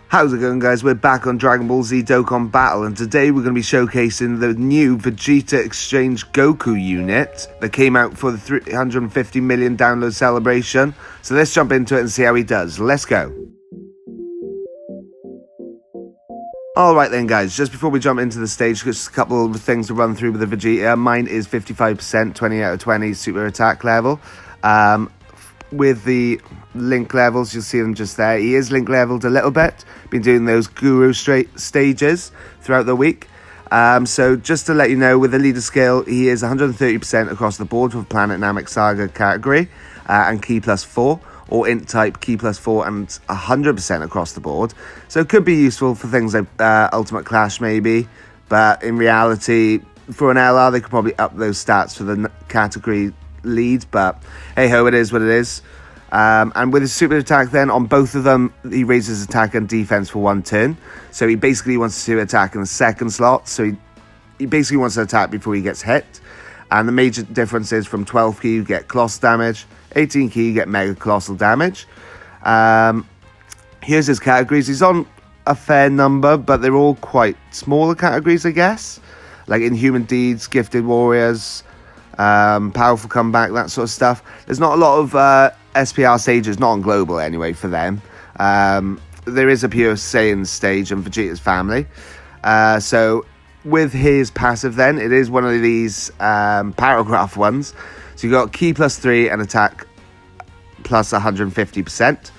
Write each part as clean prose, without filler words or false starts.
How's it going, guys? We're back on Dragon Ball Z Dokkan Battle, and today we're going to be showcasing the new Vegeta Exchange Goku unit that came out for the 350 million download celebration. So let's jump into it and see how he does. Let's go. Alright then, guys, just before we jump into the stage, just a couple of things to run through with the Vegeta. Mine is 55%, 20 out of 20 super attack level. With the link levels, you'll see them just there. He is link leveled a little bit. Been doing those guru stages throughout the week. So just to let you know, with the leader skill, he is 130% across the board for Planet Namek Saga category and Key plus 4, or Int type Key plus 4 and 100% across the board. So it could be useful for things like Ultimate Clash maybe, but in reality, for an LR, they could probably up those stats for the category lead, but hey ho, it is what it is. And with his super attack then, on both of them, he raises attack and defense for one turn. So he basically wants to attack in the second slot. So he basically wants to attack before he gets hit. And the major difference is from 12 key, you get colossal damage. 18 key, you get mega colossal damage. Here's his categories. He's on a fair number, but they're all quite smaller categories, I guess. Like Inhuman Deeds, Gifted Warriors, Powerful Comeback, that sort of stuff. There's not a lot of SPR stages, not on global anyway, for them. There is a pure Saiyan stage and Vegeta's family. So with his passive then, it is one of these paragraph ones. So you got Key plus 3 and attack plus 150%,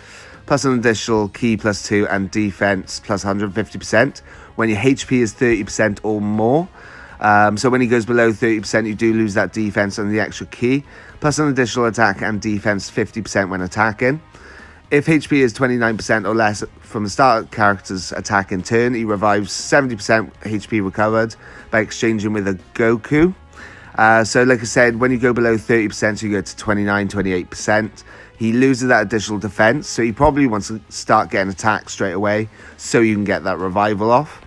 plus an additional Key plus 2 and defense plus 150% when your HP is 30% or more. So when he goes below 30%, you do lose that defense and the extra key, plus an additional attack and defense 50% when attacking. If HP is 29% or less from the start of the character's attack in turn, he revives 70% HP recovered by exchanging with a Goku. So like I said, when you go below 30%, so you go to 29, 28%, he loses that additional defense. So he probably wants to start getting attacked straight away so you can get that revival off.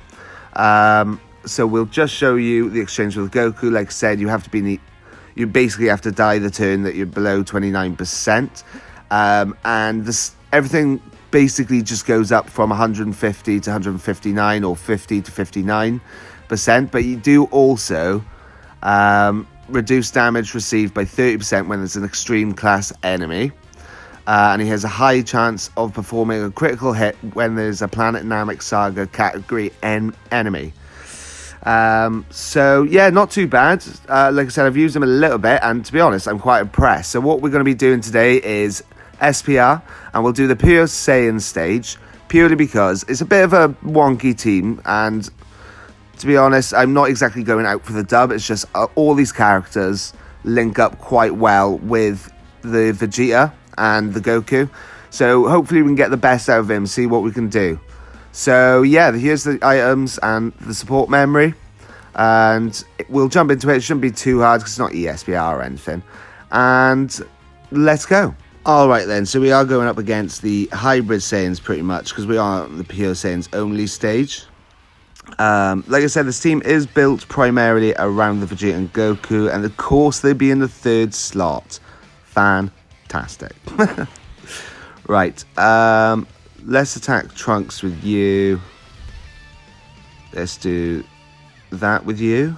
So we'll just show you the exchange with Goku. Like I said, you basically have to die the turn that you're below 29%. And everything basically just goes up from 150 to 159 or 50 to 59%. But you do also reduce damage received by 30% when there's an extreme class enemy. And he has a high chance of performing a critical hit when there's a Planet Namek Saga category enemy. So yeah, not too bad. Like I said, I've used him a little bit, and to be honest, I'm quite impressed. So what we're going to be doing today is SPR, and we'll do the pure Saiyan stage, purely because it's a bit of a wonky team, and to be honest, I'm not exactly going out for the dub. It's just all these characters link up quite well with the Vegeta and the Goku, so hopefully we can get the best out of him, see what we can do. So yeah, here's the items and the support memory, and we'll jump into it. It shouldn't be too hard because it's not ESPR or anything, and let's go. Alright then, so we are going up against the hybrid Saiyans pretty much, because we are on the pure Saiyans only stage. Like I said, this team is built primarily around the Vegeta and Goku, and of course they'd be in the third slot. Fantastic. Right, let's attack Trunks with you. Let's do that with you.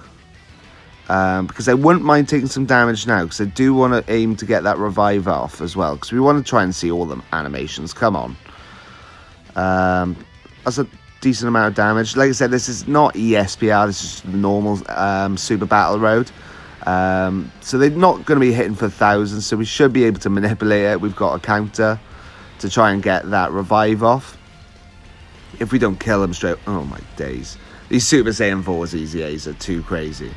Because I wouldn't mind taking some damage now, because I do want to aim to get that revive off as well, because we want to try and see all the animations. Come on. That's a decent amount of damage. Like I said, this is not ESPR, this is the normal Super Battle Road. So they're not going to be hitting for thousands, so we should be able to manipulate it. We've got a counter to try and get that revive off. If we don't kill him straight... Oh my days. These Super Saiyan 4s EZAs are too crazy.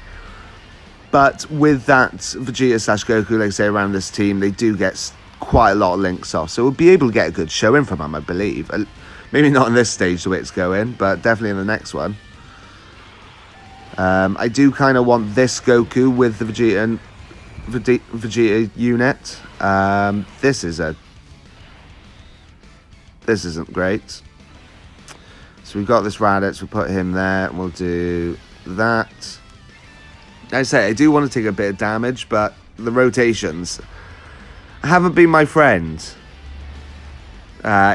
But with that Vegeta / Goku, like I say, around this team, they do get quite a lot of links off. So we'll be able to get a good showing from them, I believe. Maybe not in this stage the way it's going, but definitely in the next one. I do kind of want this Goku with the Vegeta unit. This isn't great. So we've got this Raditz, we'll put him there, and we'll do that. Like I say, I do want to take a bit of damage, but the rotations haven't been my friend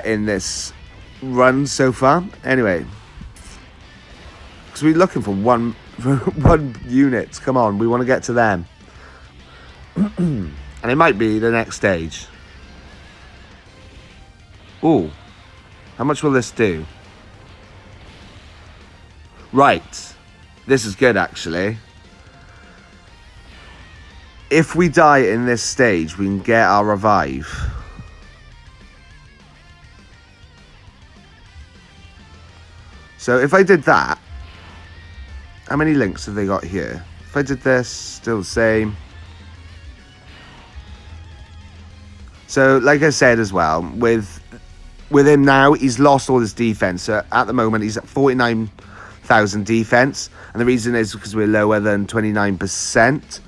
in this runs so far. Anyway, because we're looking for one unit. Come on, we want to get to them. And it might be the next stage. Ooh. How much will this do? Right. This is good, actually. If we die in this stage, we can get our revive. So if I did that, how many links have they got here? If I did this, still the same. So like I said as well, with him now, he's lost all his defense. So at the moment, he's at 49,000 defense. And the reason is because we're lower than 29%.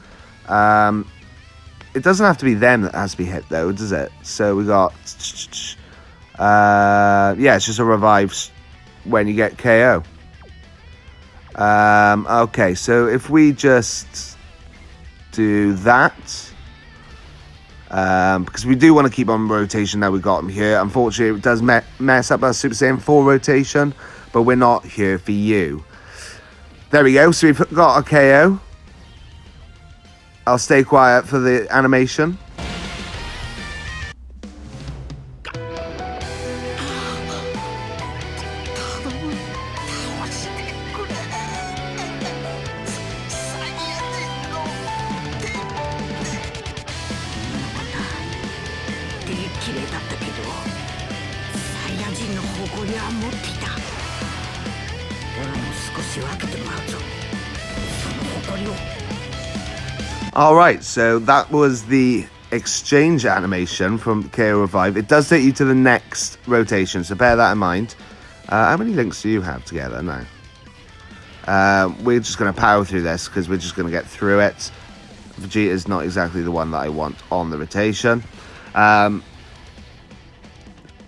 It doesn't have to be them that has to be hit though, does it? So we got, yeah, it's just a revive when you get KO. Okay, so if we just do that, because we do want to keep on rotation now we got him here. Unfortunately, it does mess up our Super Saiyan 4 rotation, but we're not here for you. There we go, so we've got a KO. I'll stay quiet for the animation. Alright, so that was the exchange animation from KO Revive. It does take you to the next rotation, so bear that in mind. How many links do you have together now? We're just going to power through this because we're just going to get through it. Vegeta is not exactly the one that I want on the rotation.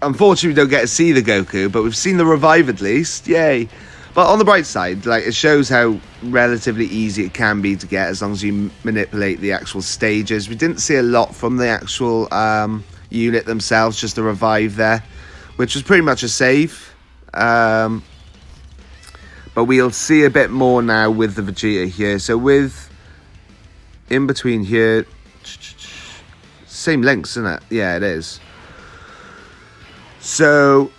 Unfortunately, we don't get to see the Goku, but we've seen the Revive at least. Yay! But on the bright side, like, it shows how relatively easy it can be to get as long as you manipulate the actual stages. We didn't see a lot from the actual unit themselves, just a revive there, which was pretty much a save. But we'll see a bit more now with the Vegeta here. So with in between here, same links, isn't it? Yeah, it is. So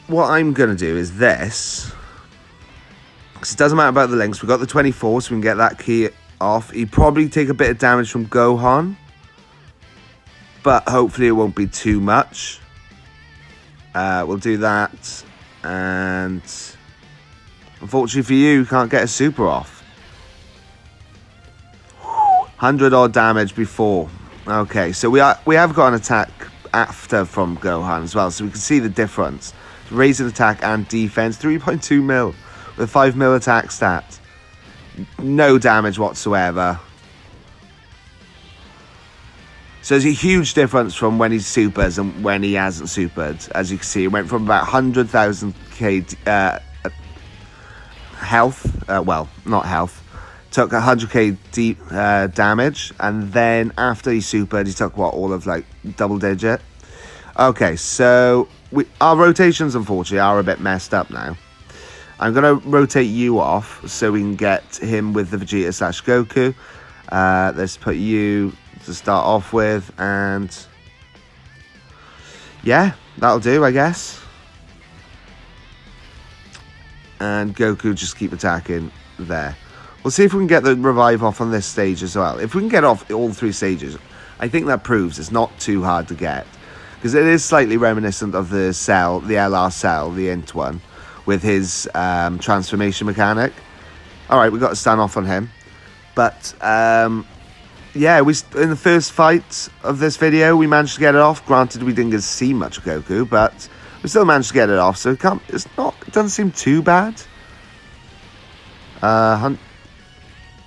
what I'm going to do is this, because it doesn't matter about the links. We've got the 24, so we can get that key off. He'd probably take a bit of damage from Gohan, but hopefully it won't be too much. We'll do that, and unfortunately for you, you can't get a super off. 100 odd damage before. Okay, so we have got an attack after from Gohan as well, so we can see the difference. Raising attack and defense, 3.2 mil with 5 mil attack stat. No damage whatsoever. So there's a huge difference from when he supers and when he hasn't supered. As you can see, it went from about 100,000 health, well, not health, took 100k damage, and then after he supered, he took what, all of like double digit. Okay, so our rotations unfortunately are a bit messed up now. I'm gonna rotate you off so we can get him with the Vegeta / Goku. Let's put you to start off with, and yeah, that'll do, I guess. And Goku just keep attacking there. We'll see if we can get the revive off on this stage as well. If we can get off all 3 stages, I think that proves it's not too hard to get, because it is slightly reminiscent of the Cell, the LR Cell, the Int one, with his transformation mechanic. Alright, we got to stand off on him. But yeah, in the first fight of this video, we managed to get it off. Granted, we didn't get to see much of Goku, but we still managed to get it off, so it doesn't seem too bad.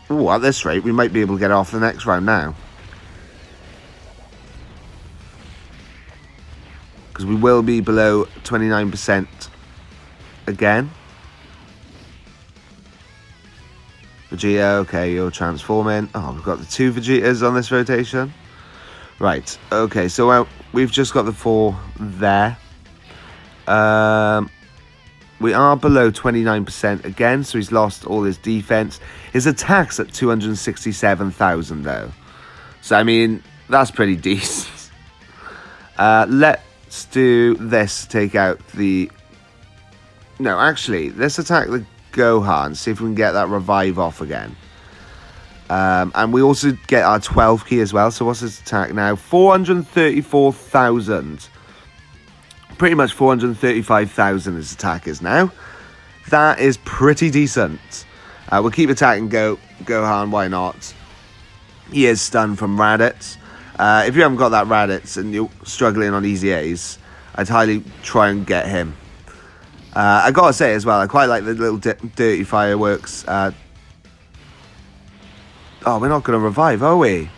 Ooh, at this rate, we might be able to get off the next round now. Because we will be below 29% again. Vegeta, okay, you're transforming. Oh, we've got the 2 Vegetas on this rotation. Right, okay, so we've just got the 4 there. We are below 29% again, so he's lost all his defense. His attack's at 267,000 though. So, I mean, that's pretty decent. Let's do this to take out the... No, actually, let's attack the Gohan, see if we can get that revive off again. And we also get our 12 key as well. So what's his attack now? 434,000. Pretty much 435,000 his attack is now. That is pretty decent. We'll keep attacking Gohan, why not? He is stunned from Raditz. If you haven't got that Raditz and you're struggling on easy A's, I'd highly try and get him. I gotta say as well, I quite like the little dirty fireworks. Oh, we're not going to revive, are we?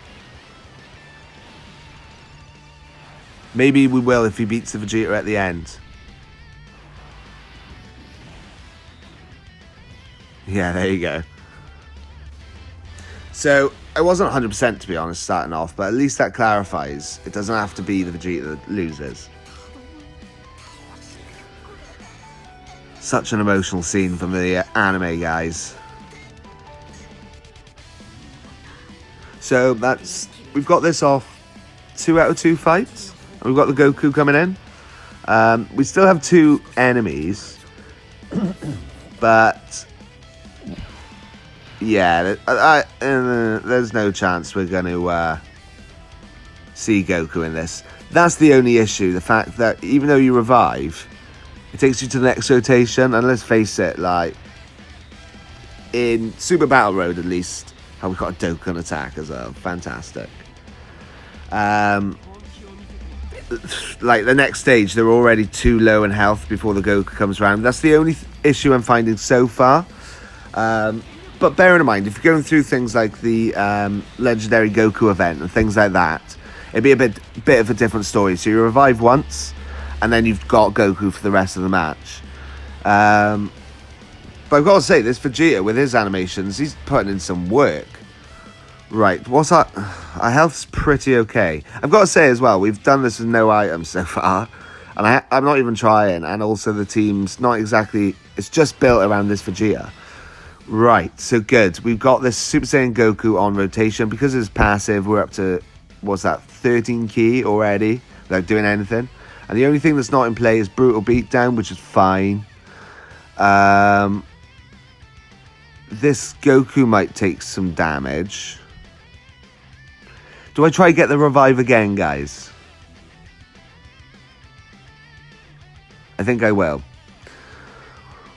Maybe we will if he beats the Vegeta at the end. Yeah, there you go. So, I wasn't 100% to be honest starting off, but at least that clarifies. It doesn't have to be the Vegeta that loses. Such an emotional scene from the anime, guys. So, we've got this off 2 out of 2 fights. We've got the Goku coming in. We still have 2 enemies. But... yeah, there's no chance we're going to see Goku in this. That's the only issue. The fact that even though you revive, it takes you to the next rotation. And let's face it, like... in Super Battle Road, at least, how we got a Dokkan attack as well. Fantastic. Like the next stage, they're already too low in health before the Goku comes around. That's the only issue I'm finding so far. But bearing in mind, if you're going through things like the legendary Goku event and things like that, it'd be a bit of a different story. So you revive once, and then you've got Goku for the rest of the match. But I've got to say, this Vegeta with his animations, he's putting in some work. Right, what's our health's pretty okay. I've got to say as well, we've done this with no items so far. And I'm not even trying. And also the team's not exactly... it's just built around this Vegeta. Right, so good. We've got this Super Saiyan Goku on rotation. Because it's passive, we're up to... what's that? 13 key already. Without doing anything. And the only thing that's not in play is Brutal Beatdown, which is fine. This Goku might take some damage. Do I try to get the revive again, guys? I think I will.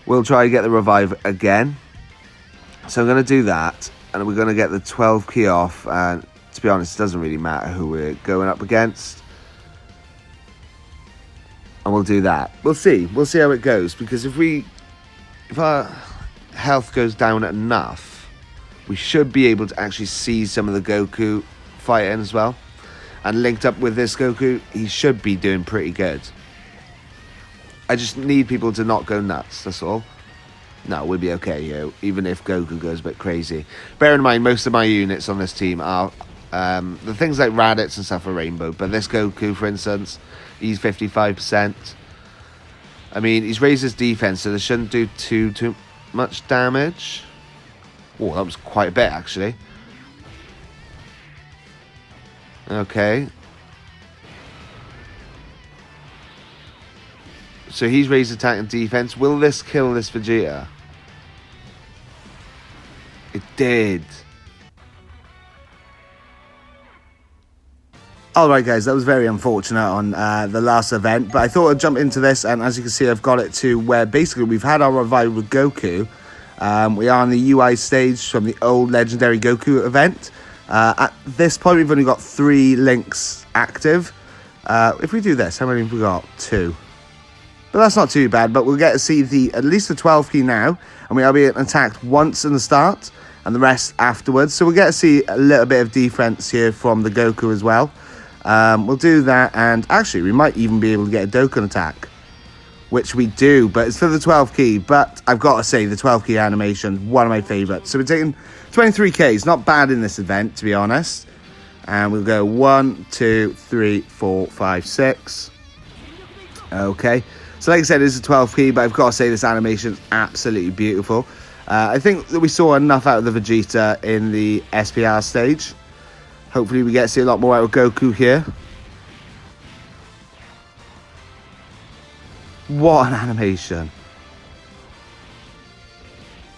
We'll try to get the revive again. So I'm going to do that. And we're going to get the 12 key off. And to be honest, it doesn't really matter who we're going up against. And we'll do that. We'll see. We'll see how it goes. Because if our health goes down enough, we should be able to actually see some of the Goku fighting as well. And linked up with this Goku, he should be doing pretty good. I just need people to not go nuts, that's all. No, we'll be okay here, even if Goku goes a bit crazy. Bear in mind, most of my units on this team are... the things like Raditz and stuff are rainbow, but this Goku, for instance, he's 55%. I mean, he's raised his defense, so they shouldn't do too much damage. Oh, that was quite a bit, actually. Okay. So he's raised attack and defense. Will this kill this Vegeta? It did. Alright guys, that was very unfortunate on the last event, but I thought I'd jump into this, and as you can see I've got it to where basically we've had our revival with Goku. We are on the UI stage from the old legendary Goku event. At this point we've only got 3 links active. If we do this, how many have we got? 2. But that's not too bad, but we'll get to see at least the 12 key now, and we are being attacked once in the start, and the rest afterwards. So we'll get to see a little bit of defense here from the Goku as well. We'll do that, and actually we might even be able to get a Dokkan attack, which we do, but it's for the 12 key. But I've got to say, the 12 key animation, one of my favorites. So we're taking 23Ks, not bad in this event, to be honest. And we'll go 1, 2, 3, 4, 5, 6. Okay, So like I said, it's a 12 key, but I've got to say this animation is absolutely beautiful. I think that we saw enough out of the Vegeta in the SPR stage. Hopefully we get to see a lot more out of Goku here. What an animation.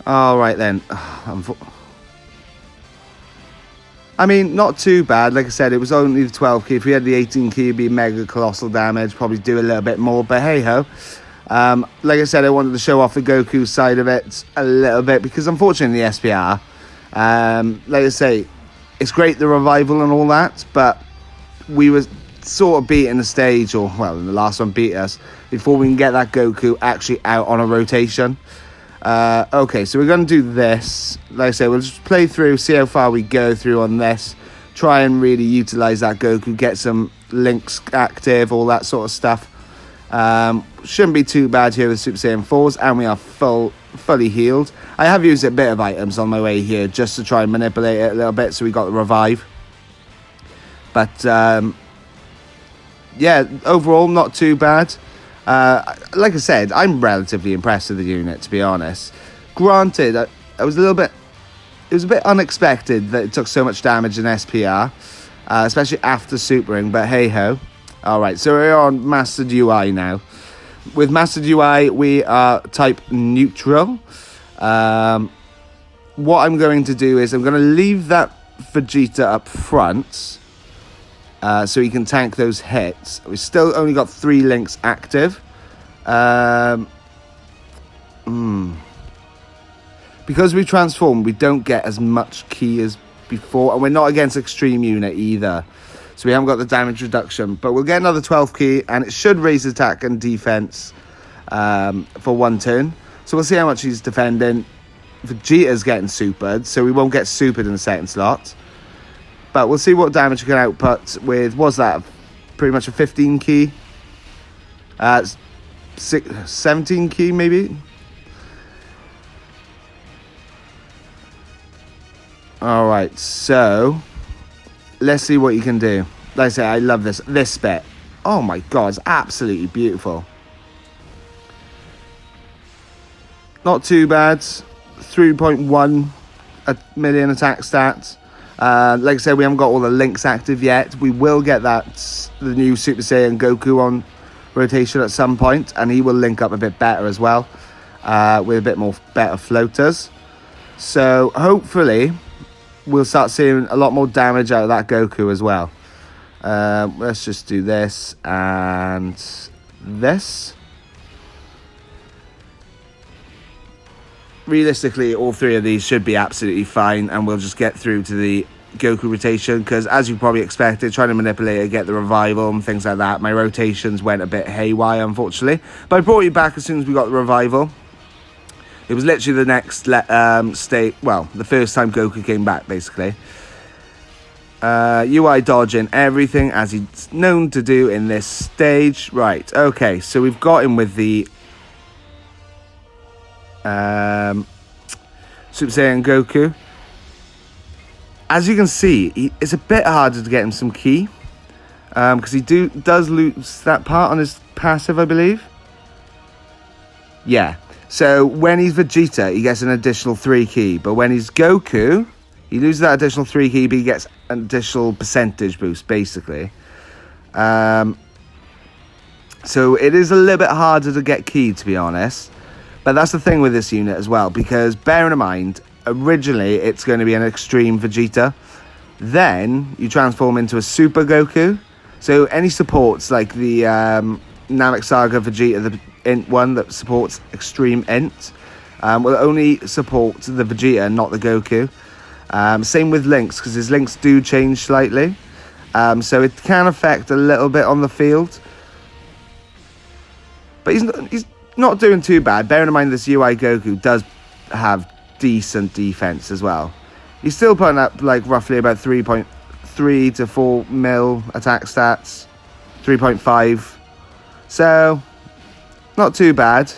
Alright then. I mean, not too bad. Like I said, it was only the 12 key. If we had the 18 key, it'd be mega colossal damage. Probably do a little bit more, but hey-ho. Like I said, I wanted to show off the Goku side of it a little bit, because unfortunately the SPR, like I say, it's great, the revival and all that, but we were sort of beating the stage, or, well, the last one beat us, before we can get that Goku actually out on a rotation. Okay, so we're going to do this. Like I say, we'll just play through, see how far we go through on this. Try and really utilize that Goku, get some links active, all that sort of stuff. Shouldn't be too bad here with Super Saiyan 4s, and we are fully healed. I have used a bit of items on my way here just to try and manipulate it a little bit, so we got the revive. But, yeah, overall, not too bad. Like I said, I'm relatively impressed with the unit, to be honest. Granted, I was a little bit... It was a bit unexpected that it took so much damage in SPR, especially after supering, but hey-ho. Alright, so we're on Mastered UI now. With Mastered UI, we are type neutral. What I'm going to do is I'm going to leave that Vegeta up front, so he can tank those hits. We've still only got 3 links active. Because we transform, we don't get as much ki as before, and we're not against Extreme Unit either. So we haven't got the damage reduction, but we'll get another 12 ki, and it should raise attack and defense for 1 turn. So we'll see how much he's defending. Vegeta's getting supered, so we won't get supered in the second slot. But we'll see what damage we can output with, what's that, pretty much a 15 ki? 17 ki maybe? Alright, so let's see what you can do. Like I say, I love this bit. Oh my god, it's absolutely beautiful. Not too bad. 3.1 million attack stats. Like I said, we haven't got all the links active yet. We will get the new Super Saiyan Goku on rotation at some point, and he will link up a bit better as well, with a bit more better floaters. So hopefully we'll start seeing a lot more damage out of that Goku as well. Let's just do this and this. Realistically, all 3 of these should be absolutely fine, and we'll just get through to the Goku rotation, because as you probably expected, trying to manipulate it, get the revival and things like that, my rotations went a bit haywire, unfortunately. But I brought you back as soon as we got the revival. It was literally the next state, well, the first time Goku came back, basically. UI dodging everything, as he's known to do in this stage. Right, okay, so we've got him with the Super Saiyan Goku. As you can see, it's a bit harder to get him some ki, because he does lose that part on his passive, I believe. Yeah. So when he's Vegeta, he gets an additional 3 ki, but when he's Goku, he loses that additional 3 ki, but he gets an additional percentage boost, basically. So it is a little bit harder to get ki, to be honest. But that's the thing with this unit as well, because bearing in mind, originally it's going to be an Extreme Vegeta. Then you transform into a Super Goku. So any supports like the Namek Saga Vegeta, the Int one that supports Extreme Int, will only support the Vegeta, not the Goku. Same with links, because his links do change slightly. So it can affect a little bit on the field. But he's not doing too bad. Bearing in mind this UI Goku does have decent defense as well. He's still putting up like roughly about 3.3 to 4 mil attack stats. 3.5. So not too bad.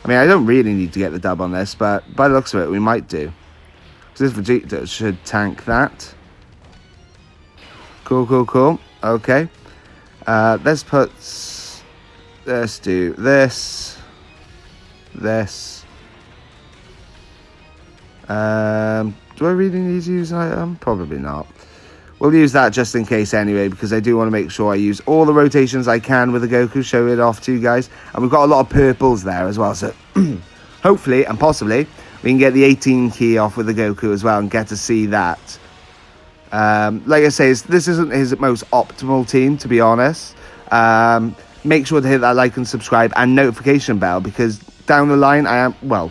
I mean, I don't really need to get the dub on this, but by the looks of it, we might do. Because this Vegeta should tank that. Cool. Okay. Let's do this. Do I really need to use an item? Probably not. We'll use that just in case anyway, because I do want to make sure I use all the rotations I can with the Goku, show it off to you guys. And we've got a lot of purples there as well, so hopefully and possibly we can get the 18 key off with the Goku as well and get to see that. Like I say, this isn't his most optimal team, to be honest. Make sure to hit that like and subscribe and notification bell, because down the line,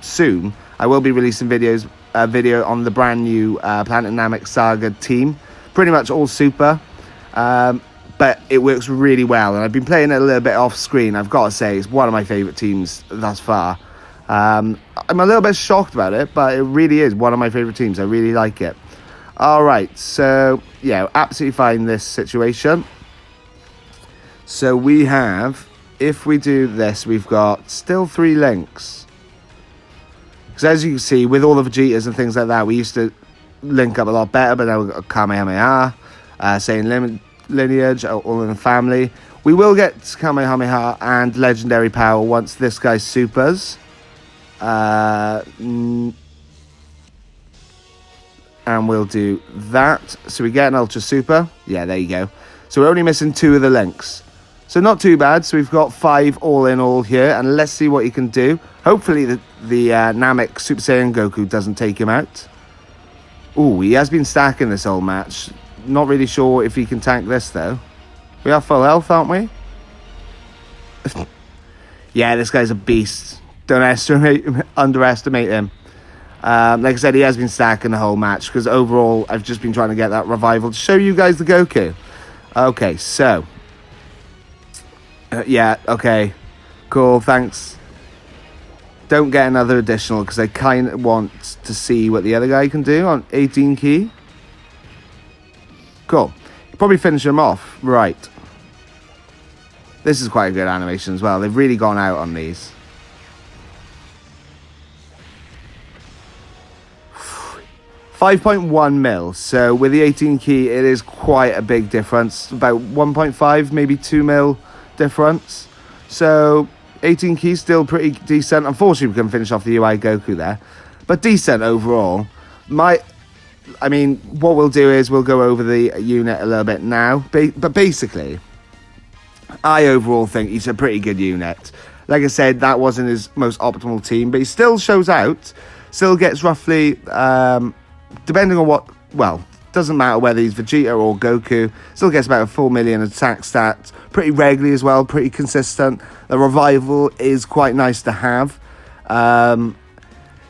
soon, I will be releasing video on the brand new Planet Namek Saga team. Pretty much all super, but it works really well, and I've been playing it a little bit off screen. I've got to say, it's one of my favourite teams thus far. I'm a little bit shocked about it, but it really is one of my favourite teams. I really like it. Alright, so yeah, absolutely fine this situation. So we have, if we do this, we've got still 3 links. Because as you can see, with all the Vegetas and things like that, we used to link up a lot better, but now we've got Kamehameha, saying lineage, all in the family. We will get Kamehameha and legendary power once this guy supers. And we'll do that. So we get an Ultra Super. Yeah, there you go. So we're only missing 2 of the links. So not too bad. So we've got 5 all in all here. And let's see what he can do. Hopefully the Namek Super Saiyan Goku doesn't take him out. Ooh, he has been stacking this whole match. Not really sure if he can tank this, though. We are full health, aren't we? Yeah, this guy's a beast. Don't underestimate him. Like I said, he has been stacking the whole match, because overall, I've just been trying to get that revival to show you guys the Goku. Okay, so. Yeah, okay. Cool, thanks. Don't get another additional, because I kind of want to see what the other guy can do on 18 key. Cool. Probably finish him off. Right. This is quite a good animation as well. They've really gone out on these. $5.1 mil. So with the 18 key, it is quite a big difference. About 1.5, maybe 2 mil difference. So 18 keys still pretty decent. Unfortunately, we couldn't finish off the UI Goku there, but decent overall. What we'll do is we'll go over the unit a little bit now, but basically, I overall think he's a pretty good unit. Like I said, that wasn't his most optimal team, but he still shows out. Still gets roughly, depending on what, doesn't matter whether he's Vegeta or Goku, still gets about a 4 million attack stats, pretty regularly as well, pretty consistent. The revival is quite nice to have.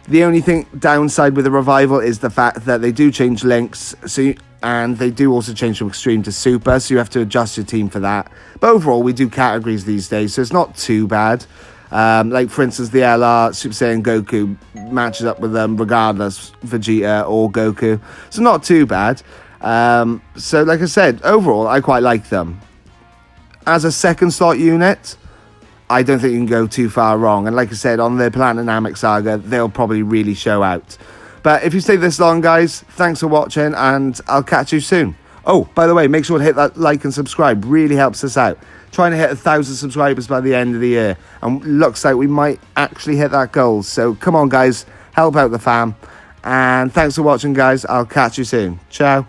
The only downside with the revival is the fact that they do change links, and they do also change from extreme to super, so you have to adjust your team for that. But overall, we do categories these days, so it's not too bad. Like, for instance, the LR Super Saiyan Goku matches up with them regardless, Vegeta or Goku. So not too bad. So, like I said, overall, I quite like them. As a second slot unit, I don't think you can go too far wrong. And like I said, on the Planet Namek Saga, they'll probably really show out. But if you stay this long, guys, thanks for watching, and I'll catch you soon. Oh, by the way, make sure to hit that like and subscribe. Really helps us out. Trying to hit 1,000 subscribers by the end of the year. And looks like we might actually hit that goal. So come on, guys. Help out the fam. And thanks for watching, guys. I'll catch you soon. Ciao.